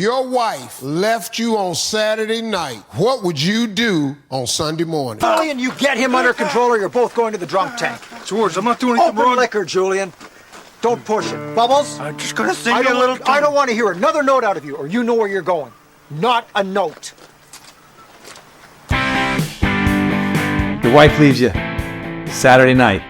Your wife left you on Saturday night. What would you do on Sunday morning? Julian, you get him under control or you're both going to the drunk tank. George, I'm not doing anything Open wrong. liquor, Julian. Don't push it. Bubbles? I'm just gonna sing I you a little. don't want to hear another note out of you, or you know where you're going. Not a note. Your wife leaves you Saturday night.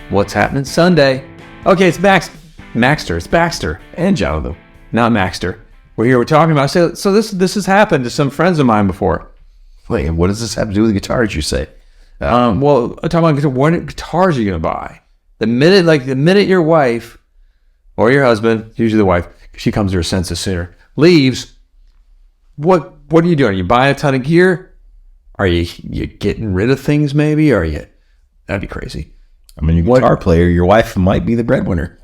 What's happening Sunday? Okay, it's Baxter. It's Baxter and Jonathan, not Maxter. We're here. We're talking about. So this has happened to some friends of mine before. Wait, what does this have to do with guitars? You say? Well, I'm talking about guitar. What guitars are you gonna buy? The minute your wife or your husband, usually the wife, she comes to her senses sooner, leaves. What are you doing? Are you buying a ton of gear? Are you getting rid of things? Maybe? That'd be crazy. I mean, you're a guitar player. Your wife might be the breadwinner.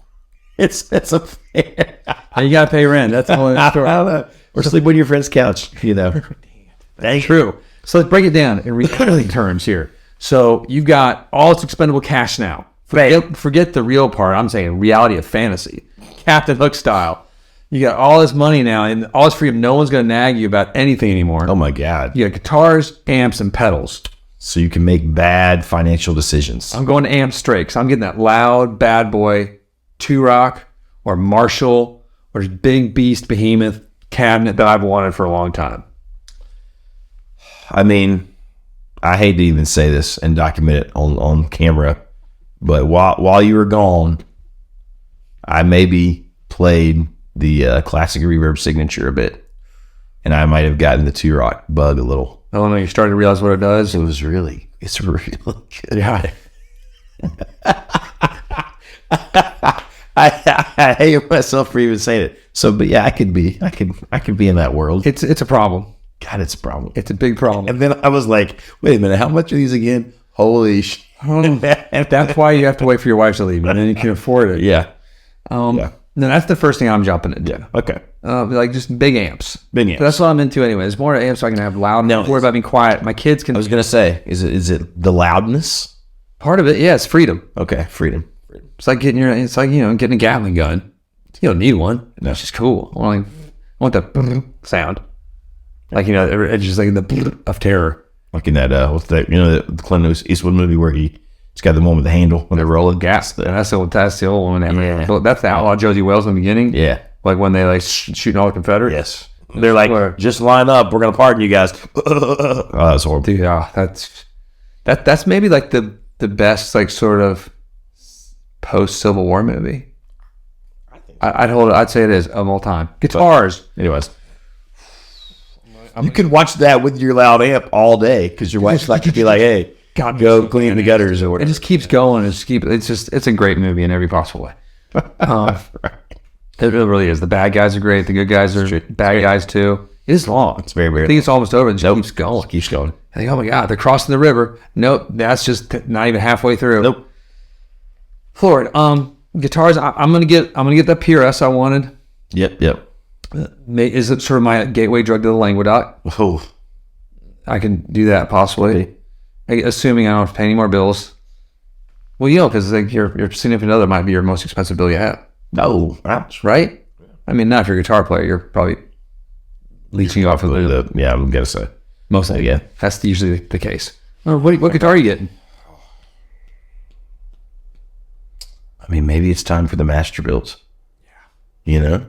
It's a. You gotta pay rent. That's the only story. Or sleep on your friend's couch. You know. That's true. So let's break it down in reality terms here. So you've got all this expendable cash now. Forget the real part. I'm saying reality of fantasy. Captain Hook style. You got all this money now and all this freedom. No one's going to nag you about anything anymore. Oh, my God. You got guitars, amps, and pedals. So you can make bad financial decisions. I'm going to amp straight because I'm getting that loud, bad boy, two-rock or Marshall or just big beast behemoth cabinet that I've wanted for a long time. I mean, I hate to even say this and document it on camera, but while you were gone, I maybe played the classic reverb signature a bit, and I might have gotten the two-rock bug a little. Oh no, you started to realize what it does? It's really good. Yeah. I hate myself for even saying it. So, but yeah, I could be in that world. It's a problem. God, it's a problem. It's a big problem. And then I was like, wait a minute, how much are these again? Holy shit. That's why you have to wait for your wife to leave, and then you can afford it. Yeah. Then that's the first thing I'm jumping into. Yeah. Okay. Like just big amps. Big amps. That's what I'm into anyway. There's more amps so I can have loud. No, Don't worry about being quiet. My kids can. I was gonna say, is it the loudness? Part of it, yeah, it's freedom. Okay, freedom. It's like getting getting a Gatling gun. You don't need one. No. It's just cool. I want the sound. Like, it's just like the of terror. Like in that what's that? The Clint Eastwood movie where he's got the one with the handle when they're rolling Gas. That's the old one. Yeah. So that's the Outlaw Josie Wells in the beginning. Yeah. Like when they shooting all the Confederates. Yes. They're like, just line up. We're gonna pardon you guys. Oh, that's horrible. Dude, that's maybe like the best like sort of post Civil War movie. I'd say it is of all time. Guitars. Anyways, you could watch that with your loud amp all day because your wife's like to be like, "Hey, go clean the gutters," or whatever. It just keeps going. It's a great movie in every possible way. It really is. The bad guys are great. The good guys are bad guys too. It is long. It's very, very. I think it's almost over. It just keeps going. Keeps going. I think, oh my God, they're crossing the river. Nope, that's just not even halfway through. Nope. Floyd, guitars. I'm gonna get that PRS I wanted. Yep. Is it sort of my gateway drug to the Languedoc? Oh, I can do that possibly, assuming I don't have to pay any more bills. Well, because like your significant other might be your most expensive bill you have. no, Right? I mean, not if you're a guitar player. You're probably leeching off of the yeah. I'm gonna say most of it. Yeah, that's usually the case. What guitar are you getting? I mean, maybe it's time for the master builds. Yeah.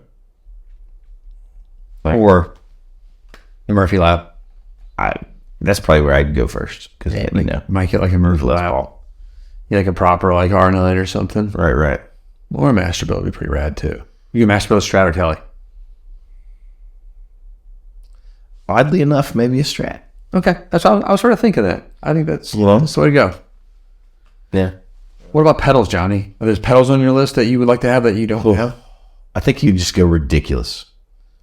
Or the Murphy Lab. That's probably where I'd go first because Might get like a Murphy Lab. Yeah, like a proper like R9 or something. Right. Or a master build would be pretty rad too. You can master build a Strat or Telly. Oddly enough, maybe a Strat. Okay, that's what I was sort of thinking that. I think that's the way to go. Yeah. What about pedals, Johnny? Are there pedals on your list that you would like to have that you don't have? I think you just go ridiculous.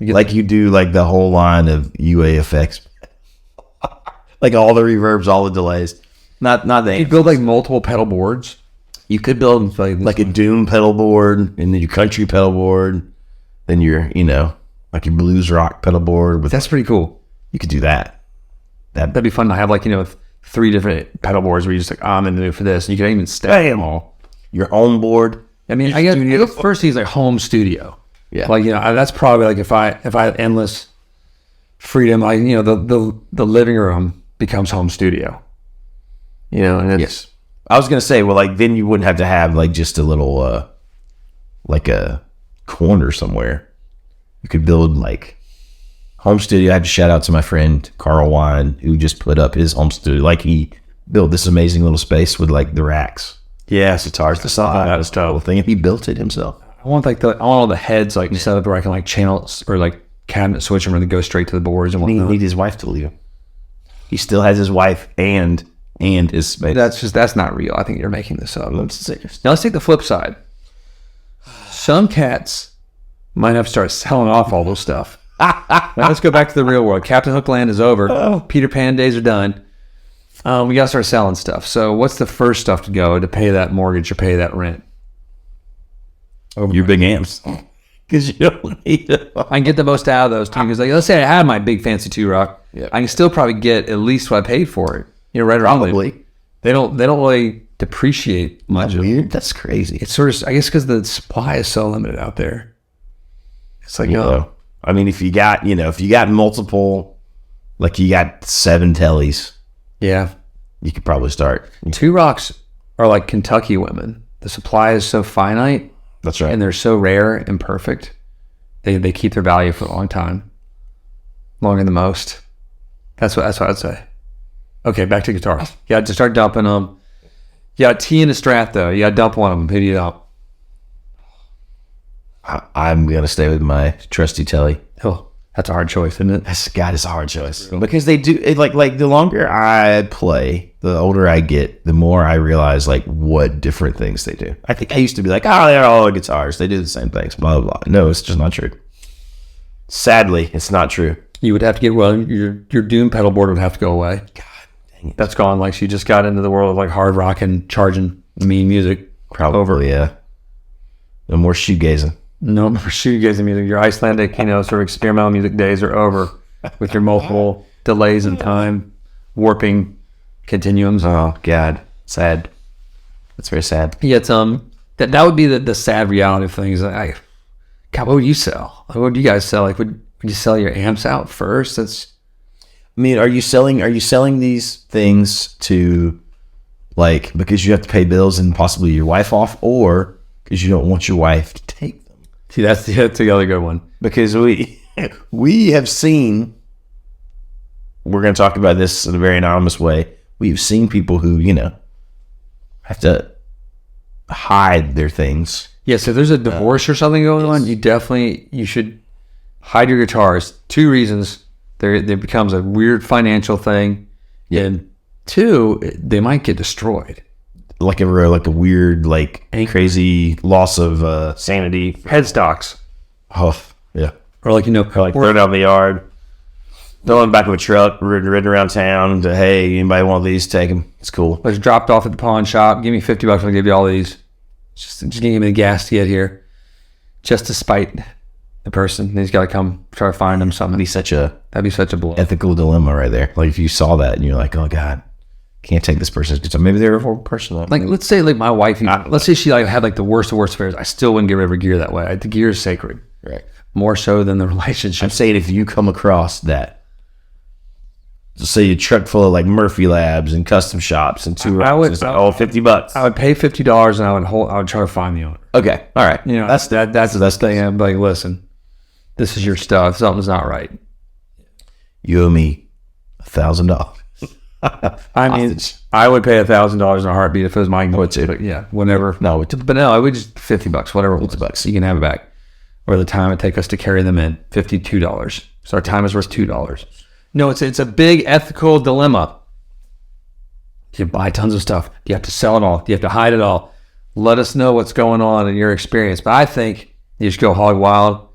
Like you do like the whole line of UA effects. Like all the reverbs, all the delays. Not the You build like multiple pedal boards. You could build like a doom pedal board and then your country pedal board. Then your, like your blues rock pedal board. That's pretty cool. You could do that. That'd be fun to have like, 3 different pedal boards where you're just like, I'm in the mood for this. And you can even stack them all. Your own board. I mean, I guess first he's like home studio. Yeah. Like, that's probably like if I had endless freedom, like, the living room becomes home studio. And it's, Yes. I was gonna say, well, like then you wouldn't have to have like just a little like a corner somewhere. You could build like home studio. I have to shout out to my friend Carl Wine, who just put up his home studio. Like he built this amazing little space with like the racks, yes, guitars, the side, that is dope. whole thing. And he built it himself. I want all the heads like set up where I can like channels or like cabinet switch them and go straight to the boards and He whatnot. need his wife to leave him. He still has his wife and his space. That's not real. I think you're making this up. I'm serious. Now let's take the flip side. Some cats might have to start selling off all those stuff. Now let's go back to the real world. Captain Hook Land is over. Peter Pan days are done. We got to start selling stuff. So what's the first stuff to go to pay that mortgage or pay that rent? Your big amps. Because you don't need it. I can get the most out of those too. Because like, let's say I had my big fancy 2-rock. Yeah. I can still probably get at least what I paid for it. Right around there. Probably. They don't really depreciate much. Weird. That's crazy. It's sort of, I guess, because the supply is so limited out there. It's like, I mean, if you got multiple, like you got 7 tellies, yeah. you could probably start. 2-rocks are like Kentucky women. The supply is so finite. That's right. And they're so rare and perfect. They keep their value for a long time. Longer than most. That's what I'd say. Okay, back to guitars. You got to start dumping them. You got T and a Strat though. You got to dump one of them. Who do you dump? I'm going to stay with my trusty telly. Oh, that's a hard choice, isn't it? That's a hard choice. Because they do, like the longer I play, the older I get, the more I realize like what different things they do. I think I used to be like, oh, they're all guitars. They do the same things, blah, blah, blah. No, it's just not true. Sadly, it's not true. You would have to get, your Doom pedal board would have to go away. God dang it. That's gone. Like she just got into the world of like hard rock and charging mean music. Probably, yeah. No more shoegazing. No more shoegazing music. Your Icelandic, sort of experimental music days are over with your multiple delays in time, warping continuums. Oh, God. Sad. That's very sad. Yeah, it's that would be the sad reality of things. God, what would you sell? What would you guys sell? Like, would you sell your amps out first? I mean, are you selling these things to, like, because you have to pay bills and possibly your wife off, or because you don't want your wife to take them? See, that's the other good one. Because we have seen, we're going to talk about this in a very anonymous way. We've seen people who, have to hide their things. Yeah, so if there's a divorce or something going on, you should hide your guitars. 2 reasons. There becomes a weird financial thing. Yeah. And 2, they might get destroyed. Like a weird, like crazy loss of sanity. Headstocks. Oh, yeah. Or like, Throw it out in the yard. Throw it in the back of a truck, ridden around town. Hey, anybody want these? Take them. It's cool. was dropped off at the pawn shop. Give me $50. I'll give you all these. Just give me the gas to get here. Just to spite the person. He's got to come try to find him something. That'd be such a blow. Ethical dilemma right there. Like if you saw that and you're like, oh God, can't take this person's guitar. Maybe they're a horrible person. Like, let's say like my wife, let's say she like had like the worst of worst affairs. I still wouldn't get rid of her gear that way. The gear is sacred. Right. More so than the relationship. I'm saying if you come across that, so say a truck full of like Murphy Labs and custom shops and 2 rocks, it's like, $50. I would pay $50 and I would try to find the owner. Okay. All right. That's the thing. I'm like, listen, this is your stuff. Something's not right. You owe me $1,000. I mean, I would pay $1,000 in a heartbeat if it was my go-to. But yeah, whenever. No, But no, I would just $50, whatever it was. $50. You can have it back. Or the time it take us to carry them in, $52. So our time is worth $2. No, it's a big ethical dilemma. Do you buy tons of stuff? Do you have to sell it all? Do you have to hide it all? Let us know what's going on in your experience. But I think you just go hog wild,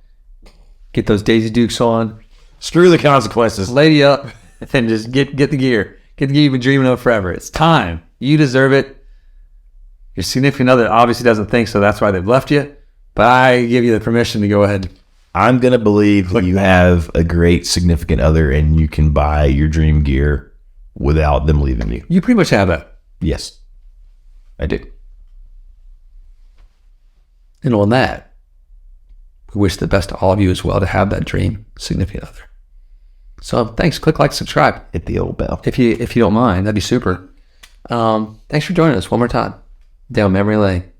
get those Daisy Dukes on, Screw the consequences. lady up, and just get the gear. Get the gear you've been dreaming of forever. It's time. You deserve it. Your significant other obviously doesn't think so. That's why they've left you. But I give you the permission to go ahead. I'm going to believe you have a great significant other and you can buy your dream gear without them leaving you. You pretty much have that. Yes, I do. And on that, We wish the best to all of you as well to have that dream significant other. So thanks. Click like, subscribe. Hit the old bell. If you don't mind, that'd be super. Thanks for joining us one more time. Down memory lane.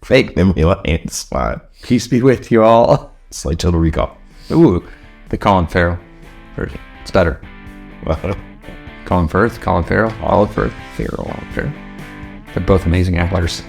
Fake memory lane. Slide. Peace be with you all. It's like Total Recall. Ooh, the Colin Farrell version. It's better. Colin Firth, Colin Farrell, Olive Firth, Farrell, Olive Farrell. They're both amazing actors.